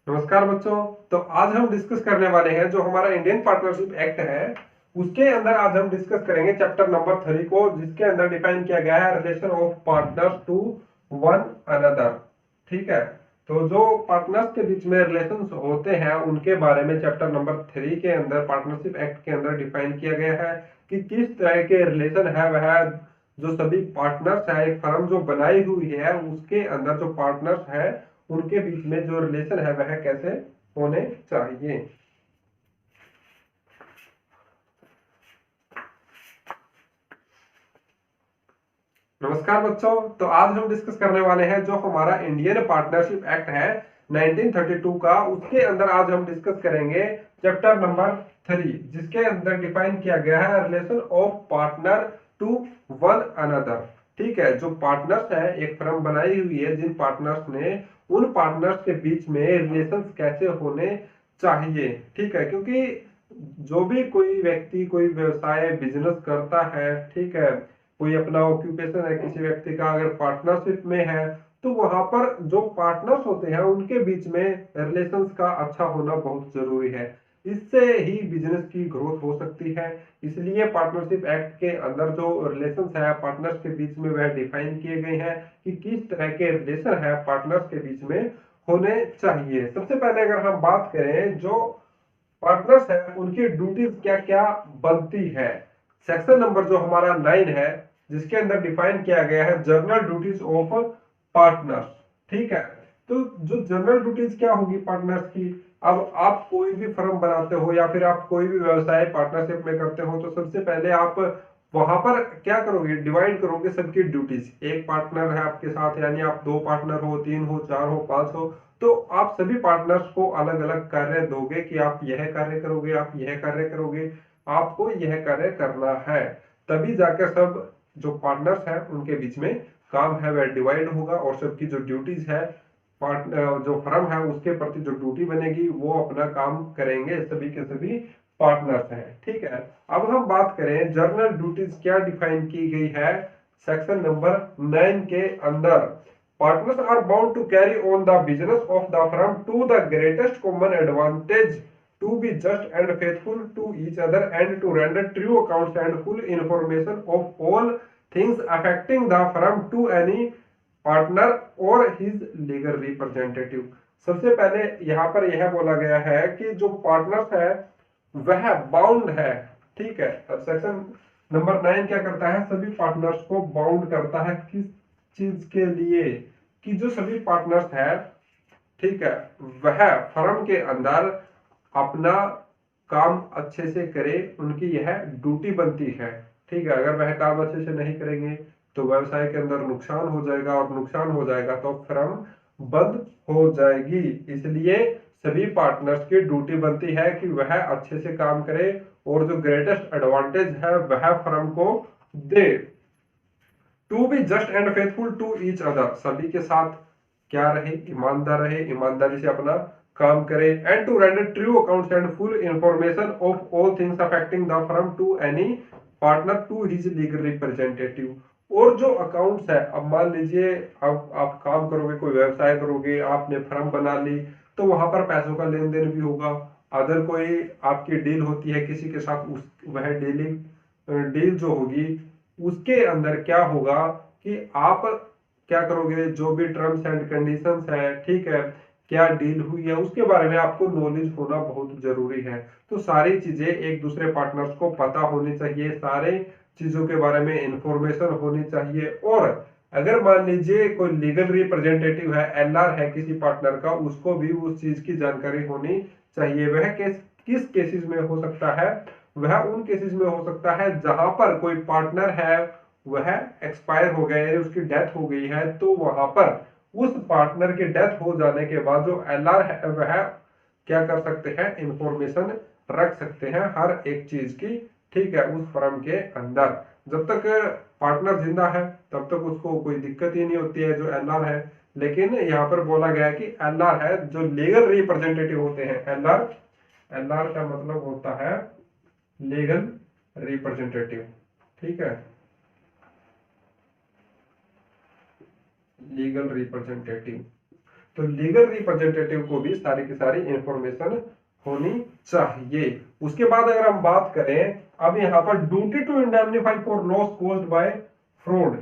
नमस्कार बच्चों। तो आज हम डिस्कस करने वाले हैं जो हमारा इंडियन पार्टनरशिप एक्ट है उसके अंदर आज हम डिस्कस करेंगे चैप्टर नंबर 3 को, जिसके अंदर डिफाइन किया गया है relation of partners to one another. ठीक है। तो जो पार्टनर्स के बीच में रिलेशंस होते हैं उनके बारे में चैप्टर नंबर 3 के अंदर पार्टनरशिप एक्ट के अंदर डिफाइन किया गया है कि किस तरह के रिलेशन है वह जो सभी पार्टनर्स है, एक फर्म जो बनाई हुई है उसके अंदर जो पार्टनर्स है उनके बीच में जो रिलेशन है वह कैसे होने चाहिए। नमस्कार बच्चों। तो आज हम डिस्कस करने वाले हैं जो हमारा इंडियन पार्टनरशिप एक्ट है 1932 का, उसके अंदर आज हम डिस्कस करेंगे चैप्टर नंबर 3, जिसके अंदर डिफाइन किया गया है relation of partner to one another. ठीक है। जो पार्टनर्स है, एक फर्म बनाई हुई है, जिन पार्टनर्स ने उन पार्टनर्स के बीच में रिलेशंस कैसे होने चाहिए। ठीक है। क्योंकि जो भी कोई व्यक्ति कोई व्यवसाय बिजनेस करता है, ठीक है, कोई अपना ऑक्यूपेशन है किसी व्यक्ति का, अगर पार्टनरशिप में है तो वहां पर जो पार्टनर्स होते हैं उनके बीच में रिलेशंस का अच्छा होना बहुत जरूरी है। इससे ही बिजनेस की ग्रोथ हो सकती है। इसलिए पार्टनरशिप एक्ट के अंदर जो रिलेशंस है पार्टनर्स के बीच में वह डिफाइन किए गए हैं कि किस तरह के रिलेशन है पार्टनर्स के बीच में होने चाहिए। सबसे पहले अगर हम बात करें जो पार्टनर्स है उनकी ड्यूटीज क्या क्या बनती है, सेक्शन नंबर जो हमारा 9 है, जिसके अंदर डिफाइन किया गया है जनरल ड्यूटीज ऑफ पार्टनर्स। ठीक है। तो जो जनरल ड्यूटीज क्या होगी पार्टनर्स की, अब आप कोई भी फर्म बनाते हो या फिर आप कोई भी व्यवसाय पार्टनरशिप में करते हो तो सबसे पहले आप वहां पर क्या करोगे, डिवाइड करोगे सबकी ड्यूटीज। एक पार्टनर है आपके साथ, यानी आप 2 पार्टनर हो, 3 हो, 4 हो, 5 हो, तो आप सभी पार्टनर्स को अलग अलग कार्य दोगे कि आप यह कार्य करोगे, आप यह कार्य करोगे, आपको यह कार्य करना है। तभी जाकर सब जो पार्टनर्स हैं उनके बीच में काम है वह डिवाइड होगा और सबकी जो ड्यूटीज है पार्टनर जो फर्म है उसके प्रति जो ड्यूटी बनेगी वो अपना काम करेंगे सभी के सभी पार्टनर्स हैं। ठीक है। अब हम बात करें जर्नल ड्यूटीज क्या डिफाइन की गई है सेक्शन नंबर 9 के अंदर। Partners are bound to carry on the business of the firm to the greatest common advantage, to be just and faithful to each other, and to render true accounts and full information of all things affecting the firm to any partner or his legal representative। सबसे पहले यहाँ पर यह बोला गया है कि जो पार्टनर्स है वह बाउंड है। ठीक है। अब सेक्शन नंबर 9 क्या करता है, सभी पार्टनर्स को बाउंड करता है किस चीज के लिए, कि जो सभी पार्टनर्स है, ठीक है, वह फर्म के अंदर अपना काम अच्छे से करे, उनकी यह ड्यूटी बनती है। ठीक है। अगर वह काम अच्छे से नहीं करेंगे तो व्यवसाय के अंदर नुकसान हो जाएगा और नुकसान हो जाएगा तो फर्म बंद हो जाएगी। इसलिए सभी पार्टनर्स की ड्यूटी बनती है कि वह अच्छे से काम करे और जो ग्रेटेस्ट एडवांटेज है वह फर्म को दे। To be just and faithful to each other, सभी के साथ क्या रहे, ईमानदार रहे, ईमानदारी से अपना काम करे। And to render true accounts and full information of all things affecting the firm to any partner to his legal representative. और जो अकाउंट्स है, अब मान लीजिए अब आप काम करोगे, कोई व्यवसाय करोगे, आपने फर्म बना ली, तो वहां पर पैसों का लेन देन भी होगा। अदर कोई आपकी डील होती है किसी के साथ, उस वह डीलिंग डील जो होगी उसके अंदर क्या होगा कि आप क्या करोगे, जो भी टर्म्स एंड कंडीशंस है, ठीक है, क्या डील हुई है, उसके बारे में आपको नॉलेज होना बहुत जरूरी है। तो सारी चीजें एक दूसरे पार्टनर्स को पता होनी चाहिए, सारे चीजों के बारे में इंफॉर्मेशन होनी चाहिए। और अगर मान लीजिए कोई लीगल रिप्रेजेंटेटिव है, एलआर है किसी पार्टनर का, उसको भी उस चीज की जानकारी होनी चाहिए। वह किस केसेस में हो सकता है, वह उन केसेस में हो सकता है जहां पर कोई पार्टनर है वह एक्सपायर हो गया है, उसकी डेथ हो गई है, तो वहां पर उस पार्टनर की डेथ हो जाने के बाद जो एलआर है वह क्या कर सकते हैं, इंफॉर्मेशन रख सकते हैं हर एक चीज की। ठीक है। उस फर्म के अंदर जब तक पार्टनर जिंदा है तब तक उसको कोई दिक्कत ही नहीं होती है जो एलआर है। लेकिन यहाँ पर बोला गया है कि एलआर है जो लीगल रिप्रेजेंटेटिव होते हैं, एलआर, एलआर का मतलब होता है लीगल रिप्रेजेंटेटिव। ठीक है। Legal representative. तो लीगल रिप्रेजेंटेटिव को भी सारी की सारी इंफॉर्मेशन होनी चाहिए। उसके बाद अगर हम बात करें अब यहाँ पर duty to indemnify for loss caused by fraud.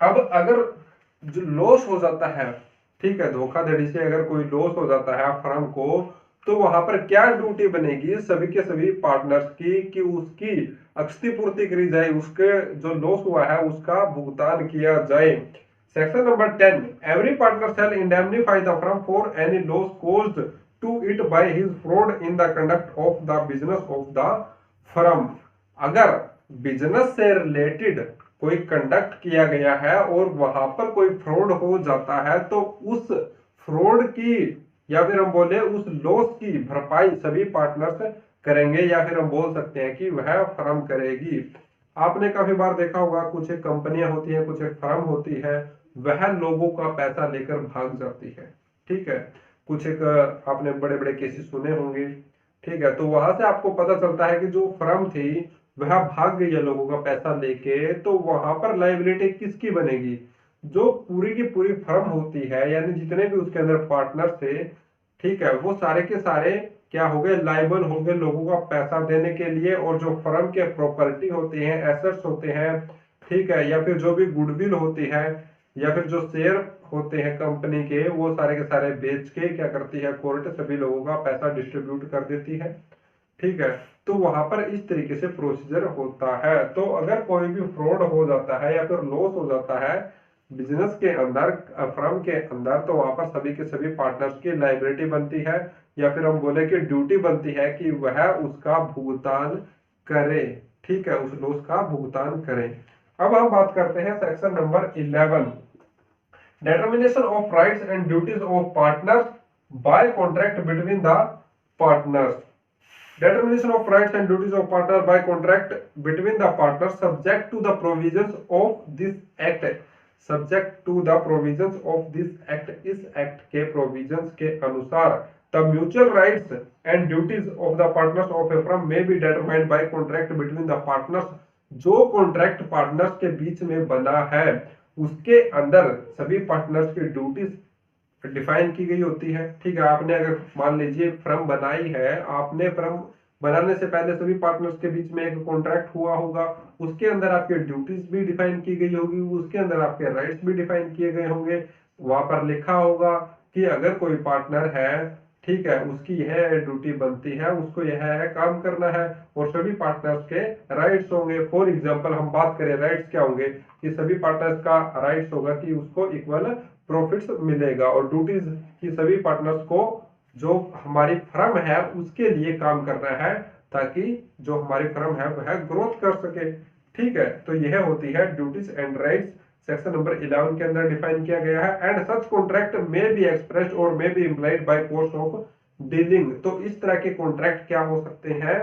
अब अगर जो लॉस हो जाता है, ठीक है, धोखाधड़ी से अगर कोई लॉस हो जाता है फर्म को, तो वहां पर क्या ड्यूटी बनेगी सभी के सभी पार्टनर्स की कि उसकी क्षतिपूर्ति करी जाए, उसके जो लॉस हुआ है उसका भुगतान किया जाए। Section number 10, every partner shall indemnify the firm for any loss caused to it by his fraud in the conduct of the business of the firm. अगर बिजनेस से रिलेटेड कोई कंडक्ट किया गया है और वहां पर कोई फ्रॉड हो जाता है तो उस फ्रॉड की या फिर हम बोले उस लॉस की भरपाई सभी पार्टनर्स करेंगे, या फिर हम बोल सकते हैं कि वह फर्म करेगी। आपने काफी बार देखा होगा कुछ एक कंपनियां होती हैं, कुछ एक फर्म होती है, वह लोगों का पैसा लेकर भाग जाती है, ठीक है। कुछ एक आपने बड़े बड़े केसेस सुने होंगे, ठीक है। तो वहां से आपको पता चलता है कि जो फर्म थी वह भाग गई है लोगों का पैसा लेके, तो वहां पर लाइबिलिटी किसकी बनेगी? जो पूरी की पूरी फर्म होती है, यानी जितने भी उसके अंदर पार्टनर थे, ठीक है, वो सारे के सारे क्या हो गए, लाइबल हो गए लोगों का पैसा देने के लिए। और जो फर्म के प्रॉपर्टी होते हैं, एसेट्स होते हैं, ठीक है, या फिर जो भी गुडविल होती है, या फिर जो शेयर होते हैं कंपनी के, वो सारे के सारे बेच के क्या करती है कोर्ट सभी लोगों का पैसा डिस्ट्रीब्यूट कर देती है, ठीक है। तो वहां पर इस तरीके से प्रोसीजर होता है। तो अगर कोई भी फ्रॉड हो जाता है या फिर लॉस हो जाता है बिजनेस के अंदर, फर्म के अंदर, तो वहां पर सभी के सभी पार्टनर्स की लाइबिलिटी बनती है, या फिर हम बोले कि ड्यूटी बनती है कि वह उसका भुगतान करे, ठीक है, उस लॉस का भुगतान करें। अब हम बात करते हैं section number 11, determination of rights and duties of partners by contract between the partners। Determination of rights and duties of partner by contract between the partners subject to the provisions of this act। subject to the provisions of this act, इस act के provisions के अनुसार the mutual rights and duties of the partners of a firm may be determined by contract between the partners। जो contract partners के बीच में बना है उसके अंदर सभी पार्टनर्स की ड्यूटीज डिफाइन की गई होती है, ठीक है। आपने अगर मान लीजिए फर्म बनाई है, आपने फर्म बनाने से पहले सभी पार्टनर्स के बीच में एक कॉन्ट्रैक्ट हुआ होगा, उसके अंदर आपकी ड्यूटीज भी डिफाइन की गई होगी, उसके अंदर आपके राइट्स भी डिफाइन किए गए होंगे। वहां पर लिखा होगा कि अगर कोई पार्टनर है, ठीक है, उसकी यह ड्यूटी बनती है, उसको यह है काम करना है, और सभी पार्टनर्स के राइट्स होंगे। फॉर एग्जांपल हम बात करें राइट्स क्या होंगे, कि सभी पार्टनर्स का राइट्स होगा कि उसको इक्वल प्रॉफिट्स मिलेगा, और ड्यूटीज की सभी पार्टनर्स को जो हमारी फर्म है उसके लिए काम करना है, ताकि जो हमारी फर्म है वह ग्रोथ कर सके, ठीक है। तो यह होती है duties and rights, section number 11 के अंदर डिफाइन किया गया है। And such contract may be expressed or may be implied by course of dealing. तो इस तरह के कॉन्ट्रैक्ट क्या हो सकते हैं,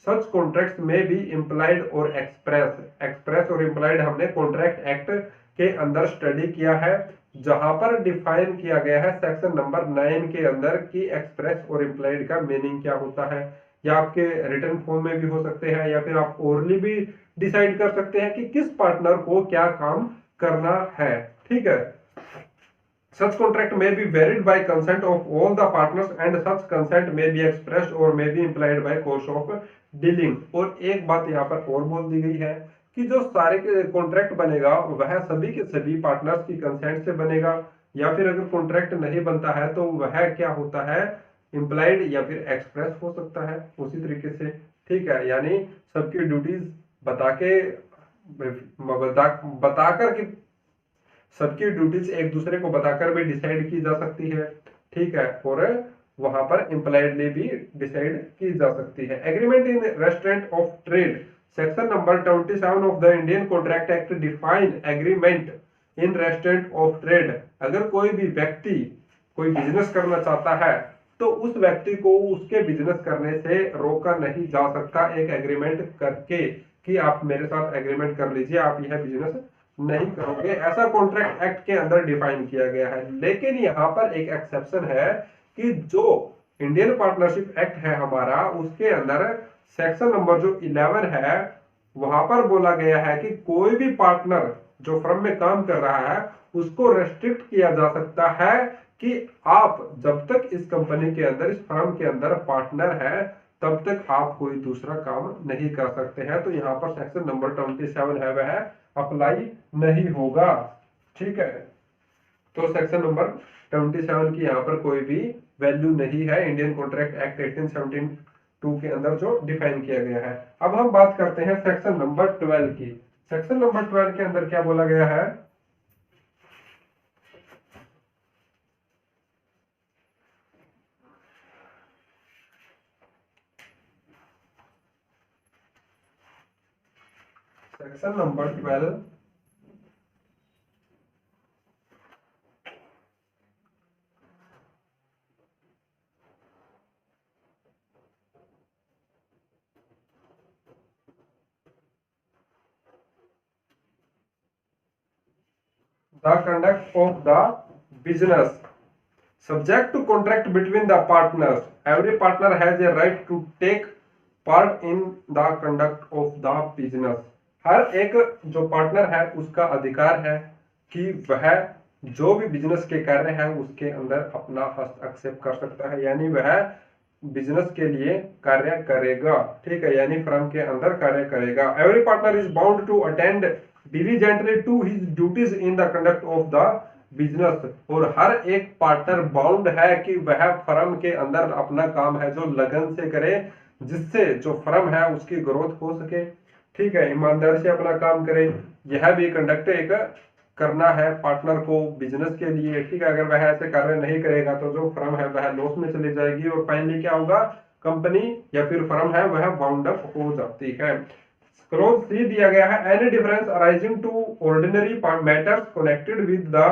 सच कॉन्ट्रैक्ट्स में भी इम्प्लाइड और एक्सप्रेस। एक्सप्रेस और इम्प्लाइड हमने कॉन्ट्रैक्ट एक्ट के अंदर स्टडी किया है, जहां पर डिफाइन किया गया है सेक्शन नंबर 9 के अंदर कि एक्सप्रेस और इम्प्लाइड का मीनिंग क्या होता है। या आपके रिटर्न फॉर्म में भी हो सकते हैं, या फिर आप ओरली भी डिसाइड कर सकते हैं कि किस पार्टनर को क्या काम करना है, ठीक है। Such contract may be varied by consent of all the partners and such consent may be expressed or may be implied by course of dealing। और एक बात यहाँ पर और बोल दी गई है कि जो सारे के कॉन्ट्रैक्ट बनेगा वह सभी के सभी पार्टनर्स की कंसेंट से बनेगा, या फिर अगर कॉन्ट्रैक्ट नहीं बनता है तो वह क्या होता है, इम्प्लाइड या फिर एक्सप्रेस हो सकता है उसी तरीके से, ठीक है। यानी सबकी ड्यूटीज बता के बताकर कि सबकी ड्यूटीज एक दूसरे को बताकर भी डिसाइड की जा सकती है, ठीक है, और वहां पर इम्प्लाइडली भी डिसाइड की जा सकती है। Agreement in restaurant of trade, section number 27 of the Indian contract act define agreement in restaurant of trade. अगर कोई भी व्यक्ति कोई बिजनेस करना चाहता है तो उस व्यक्ति को उसके बिजनेस करने से रोका नहीं जा सकता एक एग्रीमेंट करके कि आप मेरे साथ एग्रीमेंट कर लीजिए, आप यह बिजनेस नहीं करोगे, ऐसा कॉन्ट्रैक्ट एक्ट के अंदर डिफाइन किया गया है। लेकिन यहाँ पर एक एक्सेप्शन है कि जो इंडियन पार्टनरशिप एक्ट है हमारा, उसके अंदर सेक्शन नंबर जो 11 है वहां पर बोला गया है कि कोई भी पार्टनर जो फर्म में काम कर रहा है उसको रेस्ट्रिक्ट किया जा सकता है कि आप जब तक इस कंपनी के अंदर, इस फर्म के अंदर पार्टनर है, तब तक आप कोई दूसरा काम नहीं कर सकते हैं। तो यहाँ पर सेक्शन नंबर 27 है वह अप्लाई नहीं होगा। ठीक है, तो सेक्शन नंबर 27 की यहाँ पर कोई भी वैल्यू नहीं है इंडियन कॉन्ट्रैक्ट एक्ट 1872 के अंदर जो डिफाइन किया गया है। अब हम बात करते हैं सेक्शन नंबर 12 की। सेक्शन नंबर 12 के अंदर क्या बोला गया है? Section number 12 the conduct of the business subject to contract between the partners. Every partner has a right to take part in the conduct of the business. हर एक जो partner है उसका अधिकार है कि वह जो भी बिजनेस के कार्य है उसके अंदर अपना हस्तक्षेप कर सकता है, यानी वह बिजनेस के लिए कार्य करेगा। ठीक है, यानी फर्म के अंदर कार्य करेगा। Every partner is bound to attend diligently to his duties in the conduct of the business. और हर एक पार्टनर बाउंड है कि वह फर्म के अंदर अपना काम है जो लगन से करे, जिससे जो फर्म है उसकी ग्रोथ हो सके। ठीक है, ईमानदारी से अपना काम करे। यह भी कंडक्ट एक करना है पार्टनर को बिजनेस के लिए। ठीक है, अगर वह ऐसे कार्य नहीं करेगा तो जो फर्म है वह लॉस में चली जाएगी और फाइनली क्या होगा, कंपनी या फिर फर्म है वह बाउंड अप हो जाती है। क्लोज सी दिया गया है, any difference arising to ordinary matters connected with the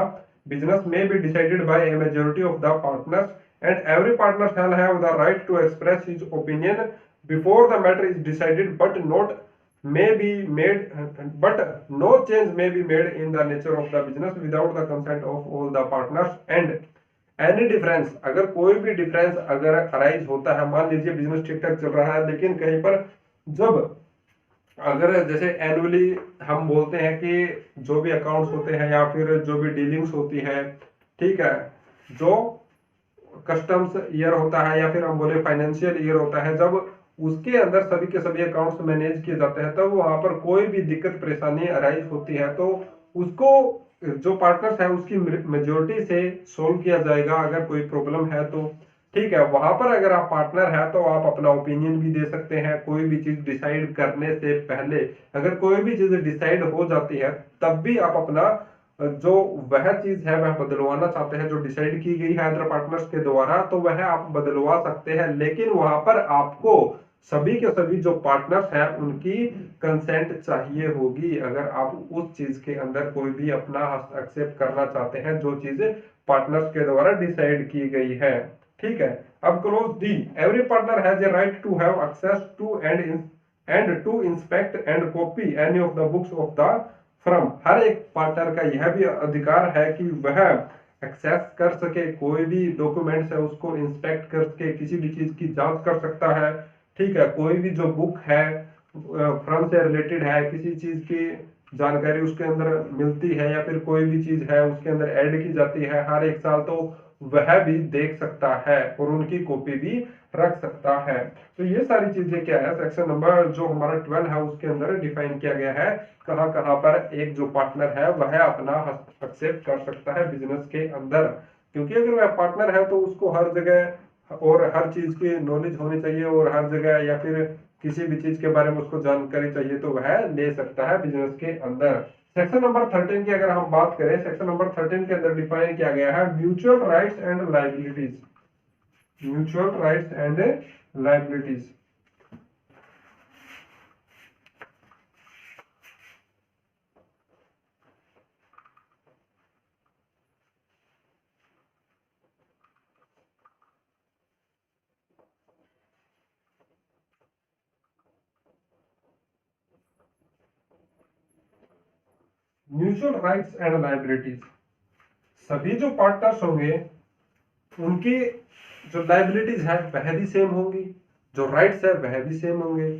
business may be decided by a majority of the partners and every partner shall have the right to express his opinion before the matter is decided but not may be made but no change may be made in the nature of the business without the consent of all the partners and any difference। अगर कोई भी difference अगर arise होता है, मान लीजिए business ठीक ठाक चल रहा है लेकिन कहीं पर जब अगर जैसे एनुअली हम बोलते हैं कि जो भी अकाउंट्स होते हैं या फिर जो भी डीलिंग्स होती है, ठीक है, जो कस्टम्स ईयर होता है या फिर हम बोले फाइनेंशियल ईयर होता है, जब उसके अंदर सभी के सभी अकाउंट्स मैनेज किए जाते हैं तब वहां पर कोई भी दिक्कत परेशानी अराइज होती है तो उसको जो पार्टनर्स है उसकी मेजोरिटी से सोल्व किया जाएगा अगर कोई प्रॉब्लम है तो। ठीक है, वहां पर अगर आप पार्टनर है तो आप अपना ओपिनियन भी दे सकते हैं कोई भी चीज डिसाइड करने से पहले। अगर कोई भी चीज डिसाइड हो जाती है तब भी आप अपना जो वह चीज है वह बदलवाना चाहते हैं जो डिसाइड की गई है अदर पार्टनर्स के द्वारा, तो वह आप बदलवा सकते हैं। लेकिन वहां पर आपको सभी के सभी जो पार्टनर्स हैं उनकी कंसेंट चाहिए होगी अगर आप उस चीज के अंदर कोई भी अपना हस्तक्षेप करना चाहते हैं जो चीज पार्टनर्स के द्वारा डिसाइड की गई है। ठीक है, अब clause D, every partner has a right to have access to and to inspect and copy any of the books of the firm. हर एक पार्टनर का यह भी अधिकार है कि वह एक्सेस कर सके, कोई भी डॉक्यूमेंट्स है उसको इंस्पेक्ट करके किसी भी चीज की जांच कर सकता है। ठीक है, कोई भी जो बुक है फर्म से रिलेटेड है, किसी चीज की जानकारी उसके अंदर मिलती है या फिर कोई भी चीज है उसके अंदर ऐड की जाती है हर एक साल, तो वह भी देख सकता है और उनकी कॉपी भी रख सकता है। तो ये सारी चीजें क्या है, सेक्शन नंबर जो हमारा 12 है उसके अंदर डिफाइन किया गया है कहां कहां पर एक जो पार्टनर है वह अपना हस्तक्षेप कर सकता है बिजनेस के अंदर। क्योंकि अगर वह पार्टनर है तो उसको हर जगह और हर चीज की नॉलेज होनी चाहिए और हर जगह या फिर किसी भी चीज के बारे में उसको जानकारी चाहिए तो वह ले सकता है बिजनेस के अंदर। सेक्शन नंबर 13 की अगर हम बात करें, सेक्शन नंबर 13 के अंदर डिफाइन किया गया है mutual rights and liabilities. Mutual rights and liabilities. Mutual rights and liabilities, सभी जो पार्टनर्स होंगे उनकी जो लायबिलिटीज है वह भी सेम होंगी, जो राइट्स है वह भी सेम होंगे।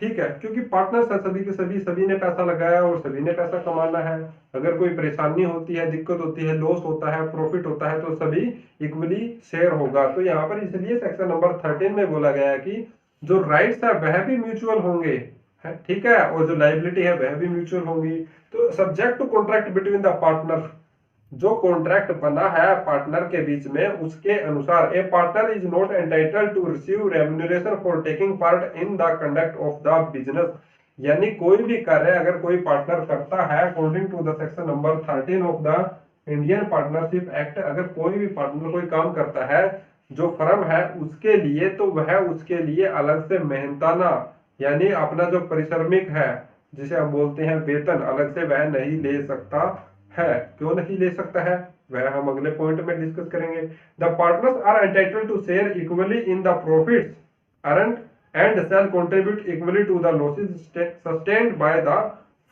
ठीक है, क्योंकि पार्टनर्स है सभी के सभी, सभी ने पैसा लगाया और सभी ने पैसा कमाना है। अगर कोई परेशानी होती है, दिक्कत होती है, लॉस होता है, प्रॉफिट होता है, तो सभी इक्वली शेयर होगा। तो यहाँ पर इसलिए सेक्शन नंबर 13 में बोला गया है कि जो राइट्स है वह भी म्यूचुअल होंगे, है ठीक है, और जो लाइबिलिटी है वह भी म्यूचुअल होंगी। तो subject to contract between the partner, जो कॉन्ट्रैक्ट बना है पार्टनर के बीच में उसके अनुसार, a partner is not entitled to receive remuneration for taking part in the conduct of the business. यानी कोई भी कार्य अगर कोई पार्टनर करता है according to the section number 13 of the Indian partnership act, अगर कोई भी पार्टनर कोई काम करता है जो फर्म है उसके लिए, तो वह उसके लिए अलग से मेहनताना यानी अपना जो परिश्रमिक है जिसे हम बोलते हैं वेतन, अलग से वह नहीं ले सकता है। क्यों नहीं ले सकता है वह हम अगले पॉइंट में डिस्कस करेंगे। The partners are entitled to share equally in the profits earned and shall contribute equally to the losses sustained by the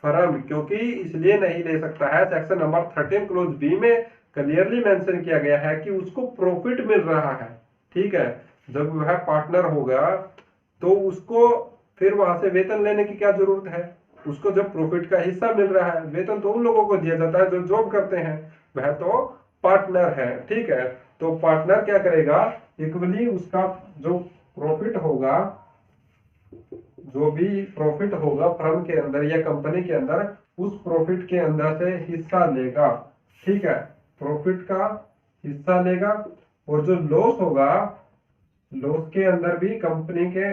firm. क्योंकि इसलिए नहीं ले सकता है, सेक्शन नंबर 13 क्लोज बी में क्लियरली मेंशन किया गया है कि उसको प्रॉफिट मिल रहा है, ठीक है। जब वह पार्टनर होगा तो उसको फिर वहां से वेतन लेने की क्या जरूरत है, उसको जब प्रॉफिट का हिस्सा मिल रहा है, वेतन तो उन लोगों को दिया जाता है जो जॉब करते हैं, वह तो पार्टनर है, ठीक है। तो पार्टनर क्या करेगा, इक्वली उसका जो प्रॉफिट होगा, जो भी प्रॉफिट होगा फर्म के अंदर या कंपनी के अंदर, उस प्रॉफिट के अंदर से हिस्सा लेगा, ठीक है, प्रॉफिट का हिस्सा लेगा। और जो लॉस होगा, लॉस के अंदर भी कंपनी के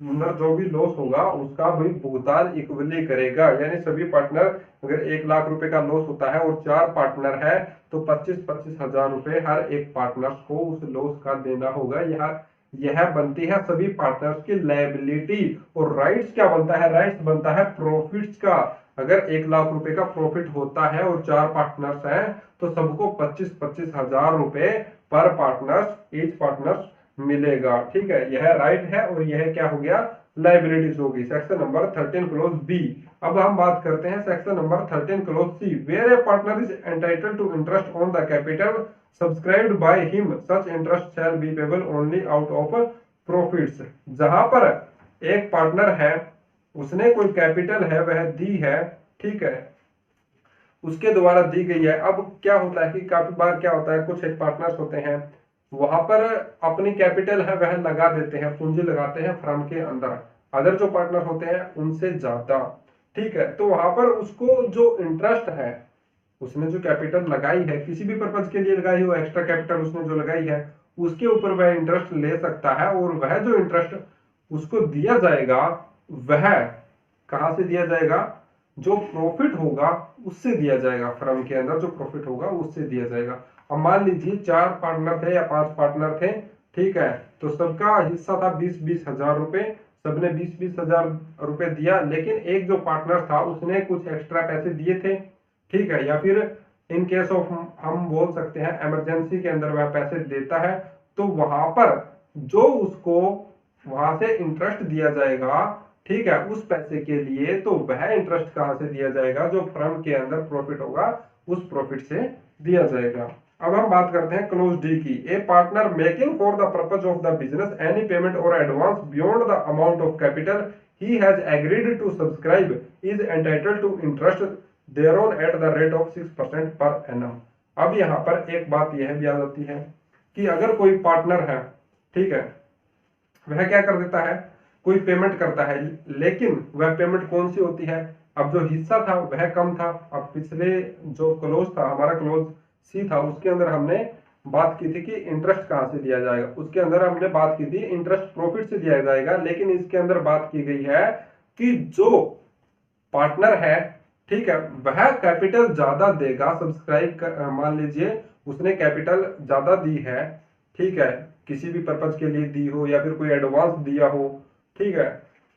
अंदर जो भी लॉस होगा उसका भी भुगतान इक्वली करेगा। यानी सभी पार्टनर, अगर 1 लाख रुपए का लॉस होता है और 4 पार्टनर है तो 25-25 हजार रुपए हर एक पार्टनर को उस लॉस का देना होगा। यह बनती है सभी पार्टनर्स की लायबिलिटी। और राइट्स क्या बनता है, राइट्स बनता है प्रॉफिट्स का। अगर 1 लाख रुपए का प्रॉफिट होता है और 4 पार्टनर्स हैं तो सबको 25-25 हजार रुपए पर पार्टनर्स, ईच पार्टनर्स मिलेगा, ठीक है। यह राइट है और यह क्या हो गया, लाइबिलिटीज होगी, सेक्शन नंबर 13 क्लोज बी। अब हम बात करते हैं section number 13 clause C, where a partner is entitled to interest on the capital subscribed by him, such interest shall be payable only out of profits. जहां पर एक partner है, उसने कोई कैपिटल है वह दी है, ठीक है, उसके द्वारा दी गई है। अब क्या होता है कि काफी बार क्या होता है, कुछ एक पार्टनर्स होते हैं वहां पर अपनी कैपिटल है वह लगा देते हैं, पूंजी लगाते हैं फर्म के अंदर, अदर जो पार्टनर होते हैं उनसे ज्यादा, ठीक है। तो वहां पर उसको जो इंटरेस्ट है, उसने जो कैपिटल लगाई है किसी भी पर्पज के लिए लगाई हो, एक्स्ट्रा कैपिटल उसने जो लगाई है उसके ऊपर वह इंटरेस्ट ले सकता है। और वह जो इंटरेस्ट उसको दिया जाएगा वह कहां से दिया जाएगा, जो प्रॉफिट होगा उससे दिया जाएगा, फर्म के अंदर जो प्रॉफिट होगा उससे दिया जाएगा। अब मान लीजिए 4 पार्टनर थे या 5 पार्टनर थे, ठीक है, तो सबका हिस्सा था 20-20 हजार रुपए, सबने 20-20 हजार रुपए दिया। लेकिन एक जो पार्टनर था उसने कुछ एक्स्ट्रा पैसे दिए थे, ठीक है, या फिर इन केस ऑफ हम बोल सकते हैं इमरजेंसी के अंदर वह पैसे देता है, तो वहां पर जो उसको वहां से इंटरेस्ट दिया जाएगा, ठीक है, उस पैसे के लिए, तो वह इंटरेस्ट कहां से दिया जाएगा, जो फर्म के अंदर प्रॉफिट होगा उस प्रॉफिट से दिया जाएगा। अब हम बात करते हैं क्लोज डी की, a partner making for the purpose of the business any payment और advance beyond the amount of capital he has agreed to subscribe is entitled to interest thereon at the rate of 6% per annum. अब यहाँ पर एक बात यह भी आ जाती है कि अगर कोई पार्टनर है, ठीक है, वह क्या कर देता है, कोई पेमेंट करता है, लेकिन वह पेमेंट कौन सी होती है, अब जो हिस्सा था वह कम था। अब पिछले जो क्लोज था हमारा, क्लोज सी था, उसके अंदर हमने बात की थी कि इंटरेस्ट कहां से दिया जाएगा, उसके अंदर हमने बात की थी इंटरेस्ट प्रॉफिट से दिया जाएगा। लेकिन इसके अंदर बात की गई है कि जो पार्टनर है, ठीक है, वह कैपिटल ज्यादा देगा, सब्सक्राइब मान लीजिए उसने कैपिटल ज्यादा दी है, ठीक है, किसी भी पर्पज के लिए दी हो या फिर कोई एडवांस दिया हो, ठीक है,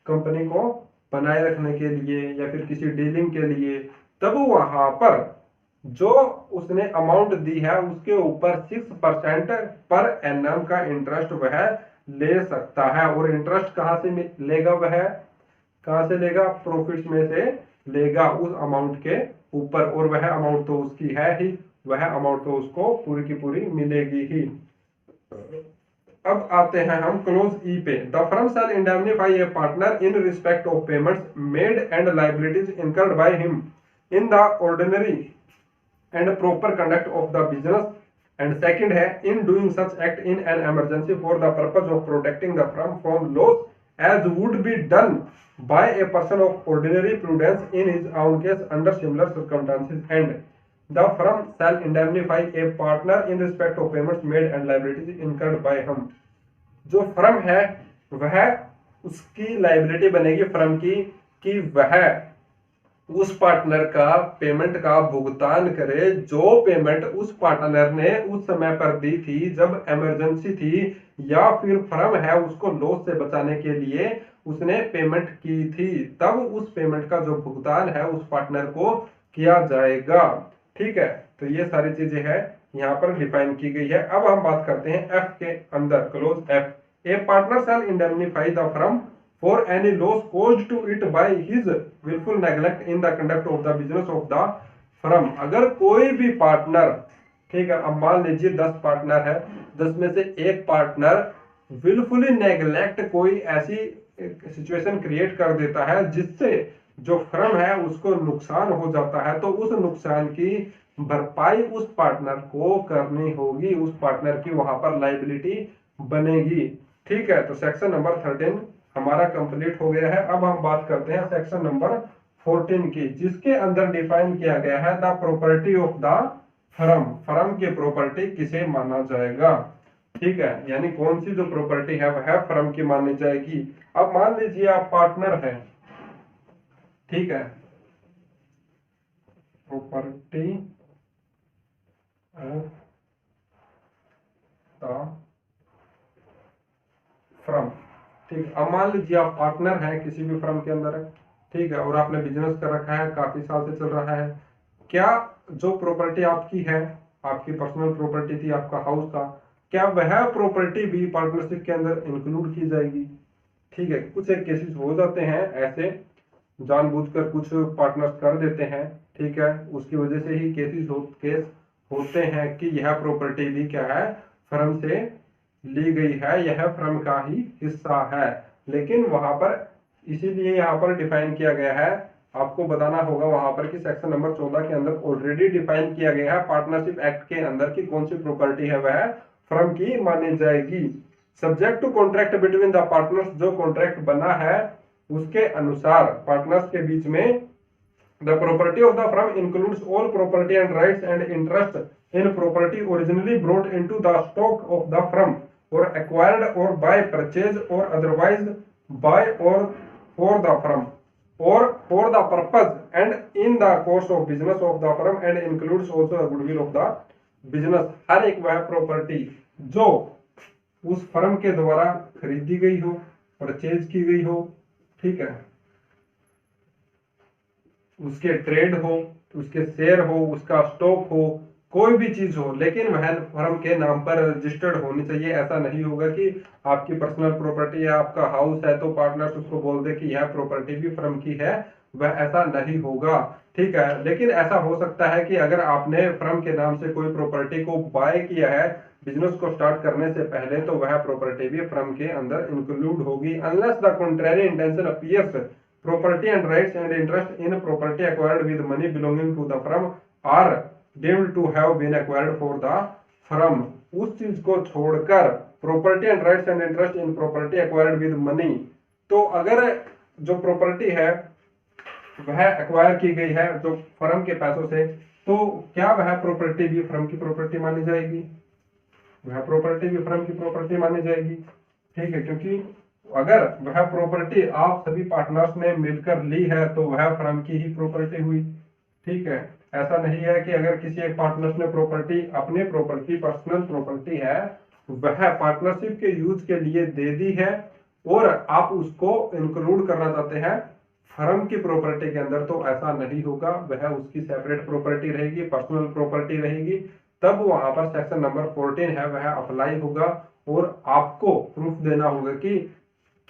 कंपनी को बनाए रखने के लिए या फिर किसी डीलिंग के लिए, तब वहां पर जो उसने अमाउंट दी है उसके ऊपर 6% पर एनम का इंटरेस्ट वह ले सकता है। और इंटरेस्ट कहां से लेगा, वह कहां से लेगा, प्रॉफिट्स में से लेगा उस अमाउंट के ऊपर। और वह अमाउंट तो उसकी है ही, वह अमाउंट तो उसको पूरी की पूरी मिलेगी ही। अब आते हैं हम क्लोज ई पे। The firm shall indemnify a partner in respect of payments made and liabilities incurred by him in the ordinary and proper conduct of the business. And second है in doing such act in an emergency for the purpose of protecting the firm from loss as would be done by a person of ordinary prudence in his own case under similar circumstances. And the firm shall indemnify a partner in respect of payments made and liabilities incurred by him. जो firm है वह उसकी liability बनेगी firm की कि वह उस partner का पेमेंट का भुगतान करे जो पेमेंट उस पार्टनर ने उस समय पर दी थी जब इमरजेंसी थी, या फिर फर्म है उसको लॉस से बचाने के लिए उसने पेमेंट की थी, तब उस पेमेंट का जो भुगतान है उस पार्टनर को किया जाएगा। ठीक है, तो ये सारी चीजें है यहाँ पर डिफाइन की गई है। अब हम बात करते हैं एफ के अंदर, clause F. A partner shall indemnify the firm for any loss caused to it by his willful neglect in the conduct of the business of the firm। अगर कोई भी पार्टनर, ठीक है, अब मान लीजिए 10 पार्टनर है, 10 में से एक पार्टनर विलफुली नेग्लेक्ट कोई ऐसी सिचुएशन क्रिएट कर देता है जिससे जो फर्म है उसको नुकसान हो जाता है, तो उस नुकसान की भरपाई उस पार्टनर को करनी होगी, उस पार्टनर की वहां पर लाइबिलिटी बनेगी। ठीक है, तो सेक्शन नंबर 13 हमारा कंप्लीट हो गया है। अब हम बात करते हैं सेक्शन नंबर 14 की, जिसके अंदर डिफाइन किया गया है the property of the firm. Firm की प्रॉपर्टी किसे माना जाएगा। ठीक है, यानी कौन सी जो प्रॉपर्टी है वह फर्म की मानी जाएगी। अब मान लीजिए आप पार्टनर हैं, ठीक है, प्रॉपर्टी ऑफ द फर्म। ठीक, अब मान लीजिए आप पार्टनर हैं किसी भी फर्म के अंदर है, ठीक है, और आपने बिजनेस कर रखा है, काफी साल से चल रहा है। क्या जो प्रॉपर्टी आपकी है, आपकी पर्सनल प्रॉपर्टी थी, आपका हाउस था, क्या वह प्रॉपर्टी भी पार्टनरशिप के अंदर इंक्लूड की जाएगी। ठीक है, कुछ एक केसेस हो जाते हैं ऐसे, जानबूझकर कुछ पार्टनर्स कर देते हैं, ठीक है, उसकी वजह से ही केस होते हैं कि यह प्रॉपर्टी भी क्या है, फर्म से ली गई है, यह फर्म का ही हिस्सा है। लेकिन वहां पर इसीलिए यहाँ पर डिफाइन किया गया है, आपको बताना होगा वहां पर कि सेक्शन नंबर 14 के अंदर ऑलरेडी डिफाइन किया गया है पार्टनरशिप एक्ट के अंदर की कौन सी प्रॉपर्टी है वह फर्म की मानी जाएगी। Subject to contract between the partners, जो कॉन्ट्रैक्ट बना है उसके अनुसार पार्टनर्स के बीच में, the property of the firm includes all property and rights and interest in property originally brought into the stock of the firm or acquired or by purchase or otherwise by or for the firm or for the purpose and in the course of business of the firm and includes also the goodwill of the business। हर एक वह property जो उस firm के द्वारा खरीदी गई हो, purchase की गई हो, ठीक है, उसके ट्रेड हो, उसके शेयर हो, उसका स्टॉक हो, कोई भी चीज हो, लेकिन वह फर्म के नाम पर रजिस्टर्ड होनी चाहिए। ऐसा नहीं होगा कि आपकी पर्सनल प्रॉपर्टी है, आपका हाउस है, तो पार्टनर्स उसको बोल दे कि यह प्रॉपर्टी भी फर्म की है, वह ऐसा नहीं होगा। ठीक है, लेकिन ऐसा हो सकता है कि अगर आपने फर्म के नाम से कोई प्रॉपर्टी को बाय किया है बिजनेस को स्टार्ट करने से पहले, तो वह प्रॉपर्टी भी फर्म के अंदर इंक्लूड होगी, unless the contrary intention appears. Property and rights and interest in property acquired with money belonging to the firm are deemed to have been acquired for the firm। उस चीज को छोड़कर property and rights and interest in property acquired with money, तो अगर जो property है वह acquire की गई है जो फर्म के पैसों से, तो क्या वह प्रॉपर्टी भी फर्म की प्रॉपर्टी मानी जाएगी, वह प्रॉपर्टी भी फर्म की प्रॉपर्टी मानी जाएगी। ठीक है, क्योंकि अगर वह प्रॉपर्टी आप सभी पार्टनर्स ने मिलकर ली है तो वह फर्म की ही प्रॉपर्टी हुई। ठीक है, ऐसा नहीं है कि अगर किसी एक पार्टनर्स ने प्रॉपर्टी, अपनी प्रॉपर्टी, पर्सनल प्रॉपर्टी है, वह पार्टनरशिप के यूज के लिए दे दी है और आप उसको इंक्लूड करना चाहते हैं फर्म की प्रॉपर्टी के अंदर, तो ऐसा नहीं होगा, वह उसकी सेपरेट प्रॉपर्टी रहेगी, पर्सनल प्रॉपर्टी रहेगी। तब वहां पर सेक्शन नंबर 14 है वह अप्लाई होगा और आपको प्रूफ देना होगा कि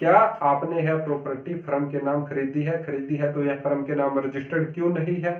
क्या आपने यह प्रॉपर्टी फर्म के नाम खरीदी है तो यह फर्म के नाम रजिस्टर्ड क्यों नहीं है।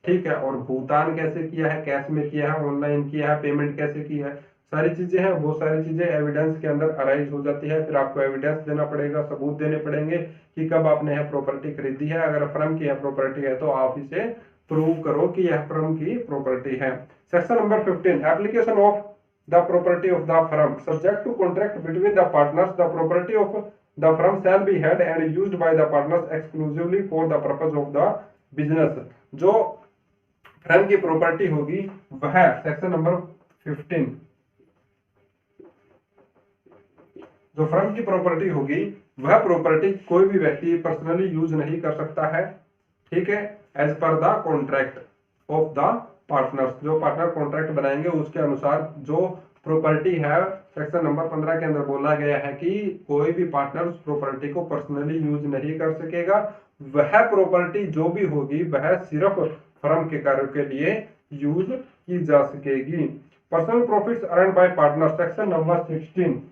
ठीक है, और भुगतान कैसे किया है, कैश में किया है, ऑनलाइन किया है, पेमेंट कैसे की है, सारी चीजें हैं, वो सारी चीजें एविडेंस के अंदर अराइज हो जाती है। फिर आपको एविडेंस देना पड़ेगा, सबूत देने पड़ेंगे कि कब आपने यह प्रॉपर्टी खरीदी है। अगर फर्म की यह प्रॉपर्टी है तो आप इसे प्रूव करो कि यह फर्म की प्रॉपर्टी है। Section number 15, application of the property of the firm subject to contract between the partners. The property of the firm shall be held and used by the partners exclusively for the purpose of the business. जो firm की property होगी वह section number 15, जो firm की property होगी वह property कोई भी व्यक्ति पर्सनली यूज नहीं कर सकता है, ठीक है, एज पर the contract of the partners. जो पार्टनर कॉन्ट्रैक्ट बनाएंगे उसके अनुसार जो प्रॉपर्टी है, सेक्शन नंबर 15 के अंदर बोला गया है कि कोई भी पार्टनर उस प्रॉपर्टी को पर्सनली यूज नहीं कर सकेगा। वह प्रॉपर्टी जो भी होगी वह सिर्फ फर्म के कार्यों के लिए यूज की जा सकेगी। Personal profits earn by partner, section number 16।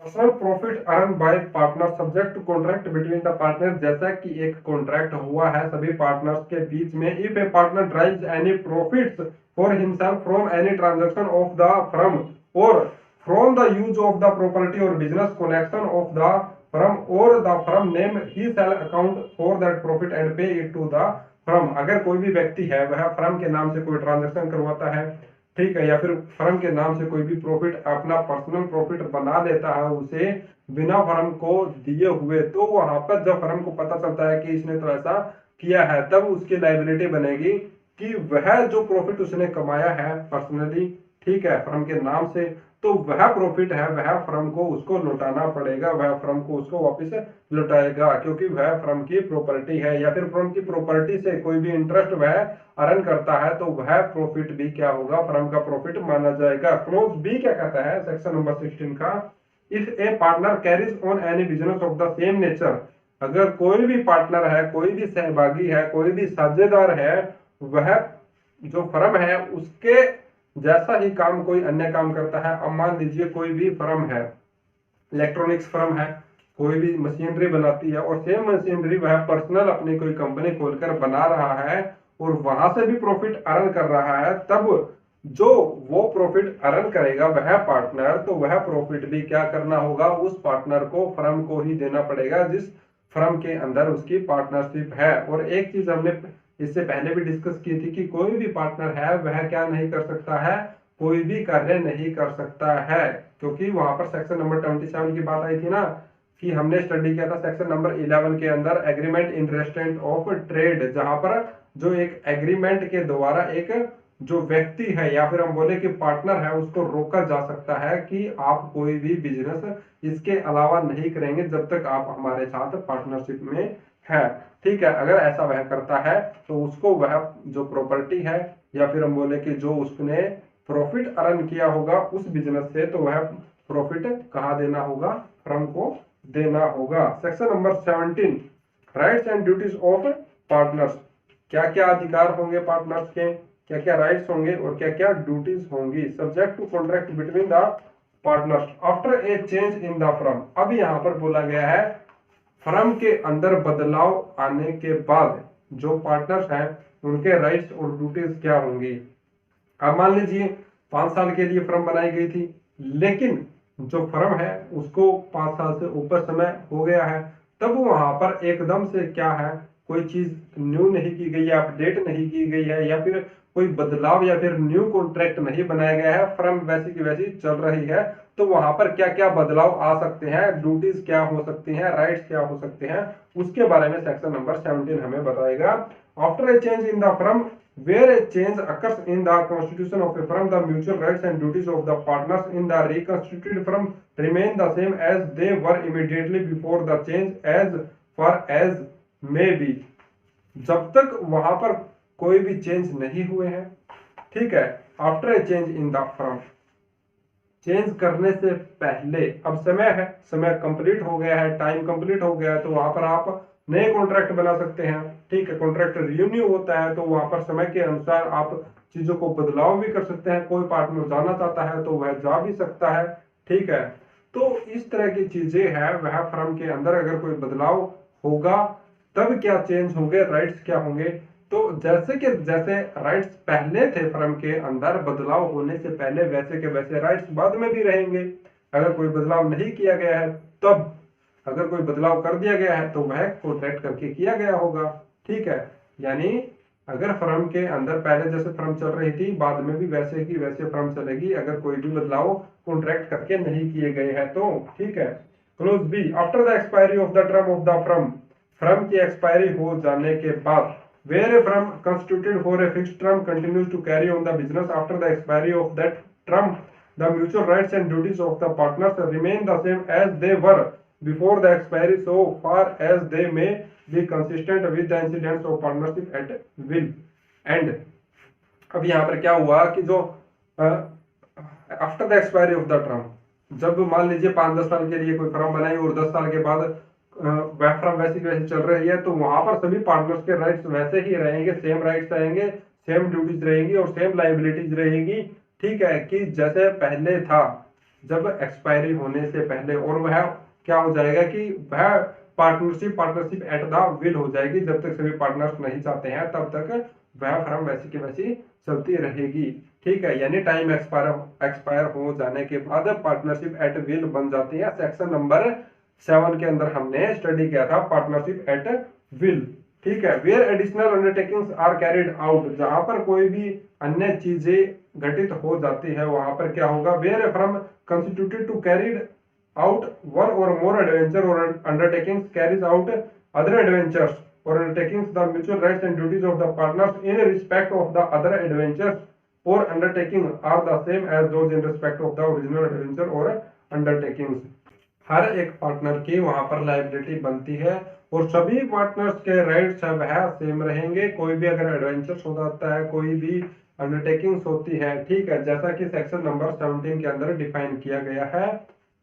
Personal profit earn by partner subject to contract between the partner. जैसा कि एक कॉन्ट्रैक्ट हुआ है सभी पार्टनर्स के बीच में, if a partner derives any profits for himself from any transaction of the firm और from the use of the property और business connection of the firm और the firm name, he shall account for that profit and pay it to the firm. अगर कोई भी व्यक्ति है वह firm के नाम से कोई ट्रांजैक्शन करवाता है, ठीक है, या फिर फर्म के नाम से कोई भी प्रॉफिट अपना पर्सनल प्रॉफिट बना लेता है उसे बिना फर्म को दिए हुए, तो वहां पर जब फर्म को पता चलता है कि इसने तो ऐसा किया है, तब उसकी लायबिलिटी बनेगी कि वह जो प्रॉफिट उसने कमाया है पर्सनली, ठीक है, फर्म के नाम से, तो वह प्रॉफिट है वह फर्म को उसको लौटाना पड़ेगा, वह फर्म को उसको वापस लौटाएगा, क्योंकि वह फर्म की प्रॉपर्टी है। या फिर फर्म की प्रॉपर्टी से कोई भी इंटरेस्ट वह अर्न करता है तो वह प्रॉफिट भी क्या होगा, फर्म का प्रॉफिट माना जाएगा। क्लोज बी क्या कहता है सेक्शन नंबर 16 का, if a partner carries on any business of the same nature. अगर कोई भी पार्टनर है, कोई भी सहभागी है, कोई भी साझेदार है, वह जो फर्म है उसके जैसा ही काम कोई अन्य काम करता है। अब मान लीजिए कोई भी फर्म है, इलेक्ट्रॉनिक्स फर्म है, कोई भी मशीनरी बनाती है और सेम मशीनरी वह पर्सनल अपनी कोई कंपनी खोलकर बना रहा है और वहां से भी प्रॉफिट अर्न कर रहा है, तब जो वो प्रॉफिट अर्न करेगा वह पार्टनर, तो वह प्रॉफिट भी क्या करना होगा, उस पार्टनर को, फर्म को ही देना पड़ेगा जिस फर्म के अंदर उसकी पार्टनरशिप है। और एक चीज हमने इससे पहले भी डिस्कस की थी कि कोई भी पार्टनर है वह क्या नहीं कर सकता है, कोई भी कार्य नहीं कर सकता है, क्योंकि वहां पर सेक्शन नंबर 27 की बात आई थी ना, कि हमने स्टडी किया था सेक्शन नंबर 11 के अंदर agreement in restaurant of trade, जहां पर जो एक एग्रीमेंट के द्वारा एक जो व्यक्ति है या फिर हम बोले कि पार्टनर है उसको रोका जा सकता है कि आप कोई भी बिजनेस इसके अलावा नहीं करेंगे जब तक आप हमारे साथ पार्टनरशिप में है, ठीक है। अगर ऐसा वह करता है तो उसको वह जो प्रॉपर्टी है या फिर हम बोले कि जो उसने प्रॉफिट अर्न किया होगा उस बिजनेस से, तो वह प्रॉफिट कहाँ देना होगा, फर्म को देना होगा। Section number 17, rights and duties of partners. क्या क्या अधिकार होंगे पार्टनर्स के, क्या क्या राइट्स होंगे और क्या क्या ड्यूटीज होंगी। Subject to contract between the partners after a change in the firm. अब यहाँ पर बोला गया है फर्म के अंदर बदलाव आने के बाद जो पार्टनर्स हैं उनके राइट्स और ड्यूटीज क्या होंगी। अब मान लीजिए 5 साल के लिए फर्म बनाई गई थी, लेकिन जो फर्म है उसको 5 साल से ऊपर समय हो गया है, तब वहां पर एकदम से क्या है, कोई चीज न्यू नहीं की गई है, अपडेट नहीं की गई है, या फिर कोई बदलाव या फिर न्यू कॉन्ट्रैक्ट नहीं बनाया गया है, फर्म वैसी की वैसी चल रही है, तो वहां पर क्या क्या बदलाव आ सकते हैं, ड्यूटीज क्या हो सकती हैं, राइट्स क्या हो सकते हैं, उसके बारे में सेक्शन नंबर 17 हमें बताएगा। After a change in the firm where a change occurs in the constitution of a firm, the mutual rights and duties of the partners in the reconstituted firm remain the same as they were immediately before the change as far as may be। जब तक वहां पर कोई भी change नहीं हुए हैं, ठीक है, after a change in the firm, change करने से पहले, अब समय है, समय कंप्लीट हो गया है, टाइम कंप्लीट हो गया है, तो वहां पर आप नए कॉन्ट्रैक्ट बना सकते हैं। ठीक है, कॉन्ट्रैक्ट रिन्यू होता है तो वहां पर समय के अनुसार आप चीजों को बदलाव भी कर सकते हैं। कोई पार्टनर जाना चाहता है तो वह जा भी सकता है। ठीक है, तो इस तरह की चीजें हैं, वह फर्म के अंदर अगर कोई बदलाव होगा तब क्या चेंज होंगे, राइट्स क्या होंगे। तो जैसे राइट्स पहले थे फर्म के अंदर बदलाव होने से पहले, वैसे के वैसे राइट्स बाद में भी रहेंगे। अगर कोई बदलाव नहीं किया गया है तब, अगर कोई बदलाव कर दिया गया है तो वह कॉन्ट्रैक्ट करके किया गया होगा। ठीक है, यानी अगर फर्म के अंदर पहले जैसे फर्म चल रही थी, बाद में भी वैसे की वैसे फर्म चलेगी, अगर कोई भी बदलाव कॉन्ट्रैक्ट करके नहीं किए गए हैं तो। ठीक है, clause B, after the expiry of the term of the firm, firm की एक्सपायरी हो जाने के बाद, where a firm constituted for a fixed term continues to carry on the business after the expiry of that term, the mutual rights and duties of the partners remain the same as they were before the expiry, so far as they may be consistent with the incidents of partnership at will and। अब यहाँ पर क्या हुआ कि जो after the expiry of the term, जब मान लीजिए 5-10 साल के लिए कोई फर्म बनाई और 10 साल के बाद वह फर्म वैसी की वैसी चल रही है, तो वहां पर सभी पार्टनर्स के राइट्स वैसे ही रहेंगे, सेम राइट्स रहेंगे, सेम ड्यूटीज रहेंगी और सेम लाइबिलिटीज रहेगी। ठीक है, कि जैसे पहले था जब एक्सपायरी होने से पहले, और वह क्या हो जाएगा कि वह पार्टनरशिप एट द विल हो जाएगी। जब तक सभी पार्टनर्स नहीं चाहते हैं तब तक वह फर्म वैसी की वैसी चलती रहेगी। ठीक है, यानी टाइम एक्सपायर हो जाने के बाद पार्टनरशिप एट विल बन जाती है। सेक्शन नंबर 7 के अंदर हमने स्टडी किया था पार्टनरशिप एट विल। ठीक है, where additional undertakings are carried out, जहां पर कोई भी अन्य चीजें घटित हो जाती है वहां पर क्या होगा, where a firm constituted to carried out one or more adventure or undertakings carries out other adventures or undertakings, the mutual rights and duties of the partners in respect of the other adventures or undertaking are the same as those in respect of the original adventure or undertakings। हर एक partner की वहां पर liability बनती है और सभी partners के rights है वह सेम रहेंगे। कोई भी अगर एडवेंचर्स हो जाता है, कोई भी अंडरटेकिंग्स होती है, ठीक है, जैसा कि सेक्शन नंबर 17 के अंदर डिफाइन किया गया है।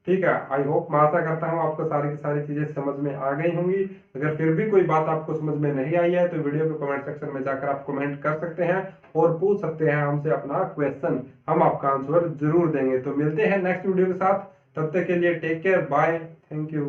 ठीक है, आई होप, मैं आशा करता हूँ आपको सारी की सारी चीजें समझ में आ गई होंगी। अगर फिर भी कोई बात आपको समझ में नहीं आई है तो वीडियो के कमेंट सेक्शन में जाकर आप कमेंट कर सकते हैं और पूछ सकते हैं हमसे अपना क्वेश्चन, हम आपका आंसर जरूर देंगे। तो मिलते हैं नेक्स्ट वीडियो के साथ, तब तक के लिए take care, bye, thank you.